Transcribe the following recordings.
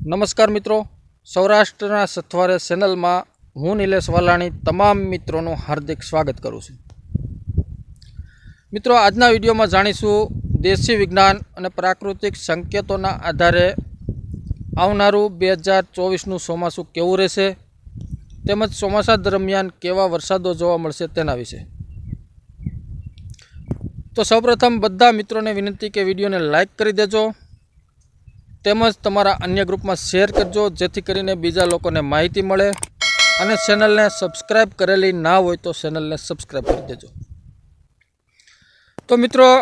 नमस्कार मित्रों, सौराष्ट्रना सथवारे चेनल में हूँ निलेश वालाणी तमाम मित्रों हार्दिक स्वागत करूँ छूं। मित्रों, आजना विडियो में जाणीशुं देशी विज्ञान और प्राकृतिक संकेतों आधारे आवनारू 2024 ચોમાસું केवुं रहेशे તેમજ ચોમાસા दरमियान केवा वरसादो जोवा मळशे तेना विषे। तो सौप्रथम बधा मित्रों ने विनंती के विडियो ने लाइक करी देजो તેમજ તમારા अन्य ग्रुप में शेर करजो जेथी करीने बीजा लोकोने माहिती मळे अने चेनल ने सब्सक्राइब करेली ना होय तो चेनल ने सब्सक्राइब कर देजो। तो मित्रों,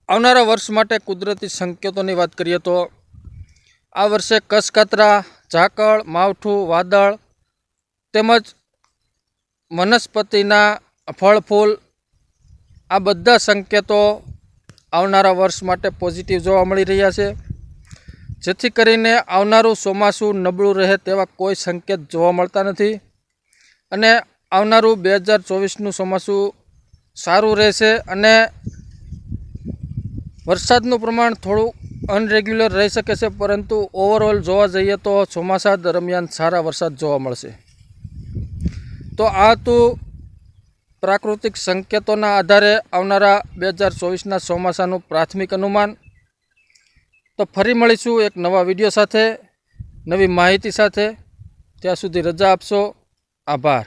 आवनारा वर्ष माटे कुदरती संकेतोनी वात करीए तो आ वर्षे कसकातरा, झाकळ, मावठું, वादळ તેમજ वनस्पतिना फळ फूल आ बधा संकेतो आवनारा वर्ष माटे पॉजिटिव जोवा मळी रह्या छे। जेथी करीने आवनारू ચોમાસું नबळુं रहे तेवा कोई संकेत जोवा मळता नथी अने आवनारू 2024 ચોમાસું सारूं रहेशे अने वरसादनुं प्रमाण थोड़ुं अनरेग्युलर रही शके छे, परंतु ओवरऑल जोवा जईए तो ચોમાસા दरमियान सारा वरसाद जोवा मळशे। तो आ तो प्राकृतिक संकेतोना आधारे आवनारा 2024 ચોમાસાનું प्राथमिक अनुमान। तो फरी मळीशुं एक नवा विडियो साथे, नवी माहिती साथे। त्यां सुधी रजा आपशो। आभार।